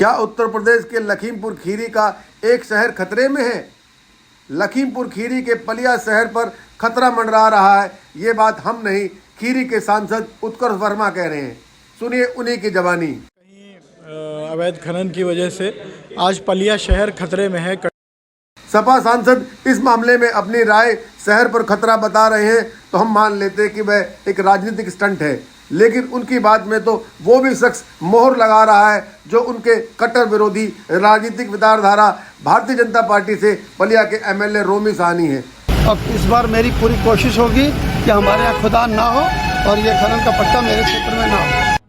क्या उत्तर प्रदेश के लखीमपुर खीरी का एक शहर खतरे में है? लखीमपुर खीरी के पलिया शहर पर खतरा मंडरा रहा है। ये बात हम नहीं, खीरी के सांसद उत्कर्ष वर्मा कह रहे हैं। सुनिए उन्हीं की जबानी। अवैध खनन की वजह से आज पलिया शहर खतरे में है। सपा सांसद इस मामले में अपनी राय शहर पर खतरा बता रहे हैं तो हम मान लेते कि वह एक राजनीतिक स्टंट है, लेकिन उनकी बात में तो वो भी शख्स मोहर लगा रहा है जो उनके कट्टर विरोधी राजनीतिक विचारधारा भारतीय जनता पार्टी से पलिया के एमएलए रोमी साहनी है। अब इस बार मेरी पूरी कोशिश होगी कि हमारे यहाँ खुदा ना हो और ये खनन का पट्टा मेरे क्षेत्र में ना हो।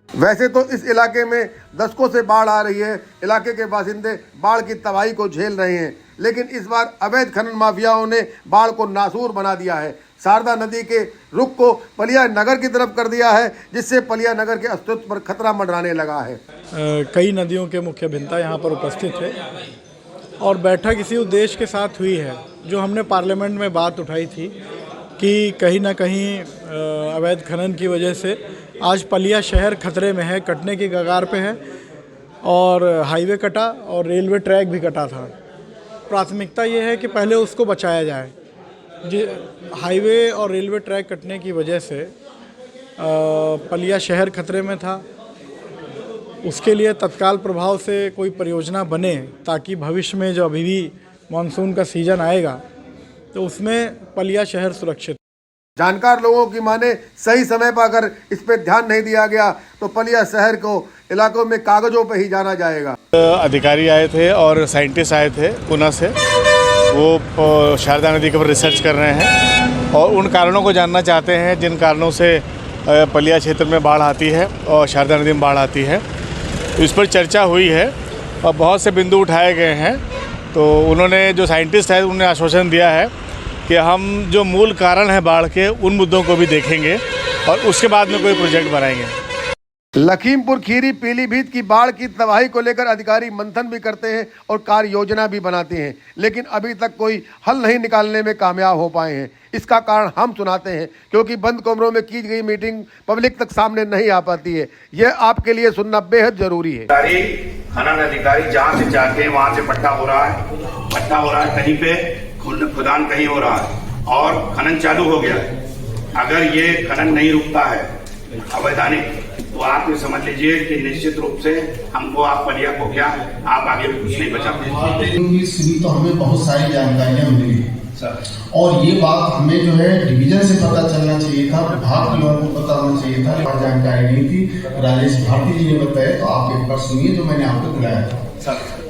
वैसे तो इस इलाके में दशकों से बाढ़ आ रही है, इलाके के बासिंदे बाढ़ की तबाही को झेल रहे हैं, लेकिन इस बार अवैध खनन माफियाओं ने बाढ़ को नासूर बना दिया है। शारदा नदी के रुख को पलिया नगर की तरफ कर दिया है, जिससे पलिया नगर के अस्तित्व पर खतरा मंडराने लगा है। कई नदियों के मुख्य अभियंता यहाँ पर उपस्थित है और बैठक इसी उद्देश्य के साथ हुई है जो हमने पार्लियामेंट में बात उठाई थी कि कहीं ना कहीं अवैध खनन की वजह से आज पलिया शहर खतरे में है, कटने की कगार पे है और हाईवे कटा और रेलवे ट्रैक भी कटा था। प्राथमिकता ये है कि पहले उसको बचाया जाए। हाईवे और रेलवे ट्रैक कटने की वजह से पलिया शहर खतरे में था। उसके लिए तत्काल प्रभाव से कोई परियोजना बने ताकि भविष्य में जो अभी भी मानसून का सीज़न आएगा तो उसमें पलिया शहर सुरक्षित। जानकार लोगों की माने सही समय पर अगर इस पर ध्यान नहीं दिया गया तो पलिया शहर को इलाकों में कागजों पर ही जाना जाएगा। अधिकारी आए थे और साइंटिस्ट आए थे पुणे से, वो शारदा नदी के ऊपर रिसर्च कर रहे हैं और उन कारणों को जानना चाहते हैं जिन कारणों से पलिया क्षेत्र में बाढ़ आती है और शारदा नदी में बाढ़ आती है। तो इस पर चर्चा हुई है और बहुत से बिंदु उठाए गए हैं। तो उन्होंने जो साइंटिस्ट है उन्होंने आश्वासन दिया है कि हम जो मूल कारण है बाढ़ के उन मुद्दों को भी देखेंगे और उसके बाद में कोई प्रोजेक्ट बनाएंगे। लखीमपुर खीरी पीलीभीत की बाढ़ की तबाही को लेकर अधिकारी मंथन भी करते हैं और कार्य योजना भी बनाते हैं, लेकिन अभी तक कोई हल नहीं निकालने में कामयाब हो पाए हैं। इसका कारण हम सुनाते हैं, क्योंकि बंद कमरों में की गई मीटिंग पब्लिक तक सामने नहीं आ पाती है। यह आपके लिए सुनना बेहद जरूरी है। खनन अधिकारी जहाँ से जाके वहाँ से पट्टा हो रहा है, कहीं पे खुदान कहीं हो रहा है और खनन चालू हो गया है। अगर ये खनन नहीं रुकता है अवैधानिक, तो आप ये समझ लीजिए कि निश्चित रूप से हमको आप पलिया को क्या आप आगे भी कुछ नहीं बचा पाएंगे। सुनी तो हमें बहुत सारी जानकारियां मिली और ये बात हमें जो है डिवीजन से पता चलना चाहिए था, विभाग के लोगों को पता होना चाहिए था, पर जानकारी नहीं थी। राजेश भारती जी ने बताया तो आप एक बार सुनिए जो मैंने आपको दिलाया था।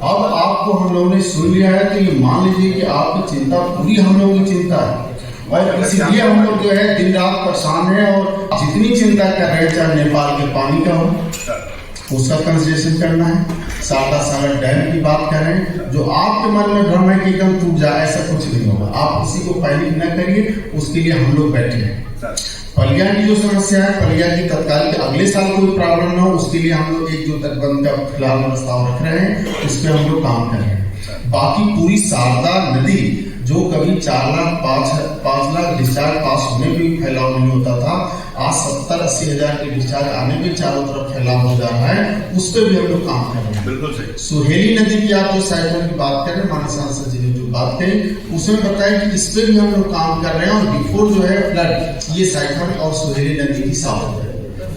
अब आपको हम लोगों ने सुन लिया है तो ये मान लीजिए कि आपकी चिंता पूरी हम लोगों की चिंता है और इसीलिए हम लोग जो है दिन रात परेशान है और जितनी चिंता कर रहे हैं, चाहे नेपाल के पानी का हो उसका कंसेशन करना है, शारदा सागर डैम की बात कर रहे हैं। जो आपके मन में भ्रम है कि एकदम टूट जाए, ऐसा कुछ नहीं होगा। आप किसी को पैनिक न करिए, उसके लिए हम लोग बैठे हैं। पलिया की जो समस्या है, पलिया की तत्काल अगले साल कोई प्रॉब्लम ना हो उसके लिए हम लोग एक जो तटबंध का फिलहाल प्रस्ताव रख रहे हैं, उस पर हम लोग काम कर रहे हैं। बाकी पूरी शारदा नदी जो कभी 4 लाख डिस्चार्ज पास होने में भी फैलाव नहीं होता था, आज 70-80 हजार के डिस्चार्ज आने में चारों तरफ फैलाव हो जा रहा है, उस पर भी हम लोग काम कर रहे हैं। बिल्कुल सही। सुहेली नदी की आप जो साइक्लोन की बात करें, माननीय सांसद जी ने जो बात कही उसमें बताया कि इस पर भी हम लोग काम कर रहे हैं और बिफोर जो है फ्लड ये साइक्लोन और सुहेली नदी की साफ है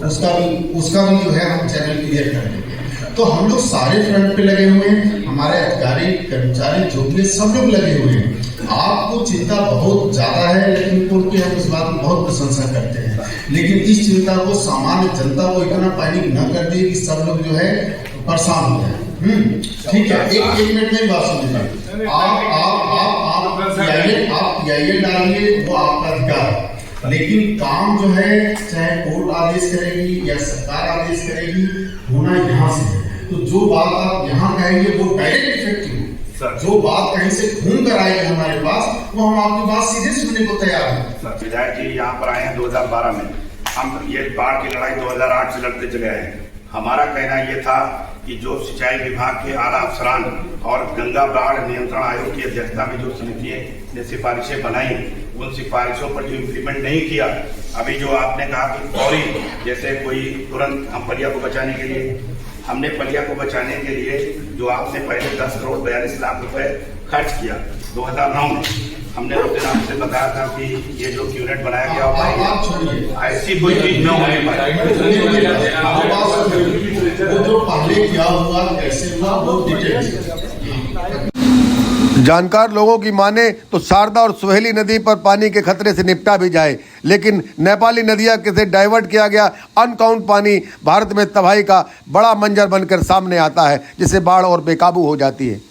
उसका भी जो है हम चैनल क्लियर कर देंगे। तो हम लोग सारे फ्रंट पे लगे हुए हैं, हमारे अधिकारी कर्मचारी जो भी सब लोग लगे हुए हैं। आपको चिंता बहुत ज्यादा है, लेकिन की हम इस बात की बहुत प्रशंसा करते हैं, लेकिन इस चिंता को सामान्य जनता को इतना पैनिक न कर दिए कि सब लोग जो है परेशान हो जाए। ठीक है, एक मिनट में बात सुनिए। आप पीआईएल डालिए, वो आपका अधिकार है, लेकिन काम जो है चाहे कोर्ट आदेश करेगी या सरकार आदेश करेगी, होना यहाँ से है। तो जो बात आप यहाँ कहेंगे वो डायरेक्ट इफेक्टिव, जो बात कहीं से घूम कर आएगी हमारे पास, वो हम आपकी बात सीधे सुनने को तैयार हैं। विधायक जी यहाँ पर आए हैं 2012 में, हम ये बाढ़ की लड़ाई 2008 से लड़ते चले आए हैं। हमारा कहना ये था कि जो सिंचाई विभाग के आला अफसरान और गंगा बाढ़ नियंत्रण आयोग की अध्यक्षता में जो समिति ने सिफारिशें बनाई, उन सिफारिशों पर जो इम्प्लीमेंट नहीं किया, अभी जो आपने कहा कि फौरी जैसे कोई तुरंत हम पलिया को बचाने के लिए हमने पलिया को बचाने के लिए जो आपने पहले 10 करोड़ 42 लाख रुपए खर्च किया 2009 में, हमने उस दिन आपसे बताया था कि ये जो यूनिट बनाया गया होगा ऐसी कोई चीज न होने पाए। जो पहले क्या हुआ कैसे हुआ वो डिटेल। जानकार लोगों की माने तो शारदा और सुहेली नदी पर पानी के खतरे से निपटा भी जाए, लेकिन नेपाली नदियां से डाइवर्ट किया गया अनकाउंट पानी भारत में तबाही का बड़ा मंजर बनकर सामने आता है, जिससे बाढ़ और बेकाबू हो जाती है।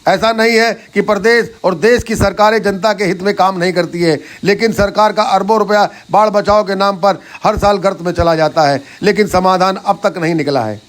ऐसा नहीं है कि प्रदेश और देश की सरकारें जनता के हित में काम नहीं करती है, लेकिन सरकार का अरबों रुपया बाढ़ बचाव के नाम पर हर साल गर्त में चला जाता है, लेकिन समाधान अब तक नहीं निकला है।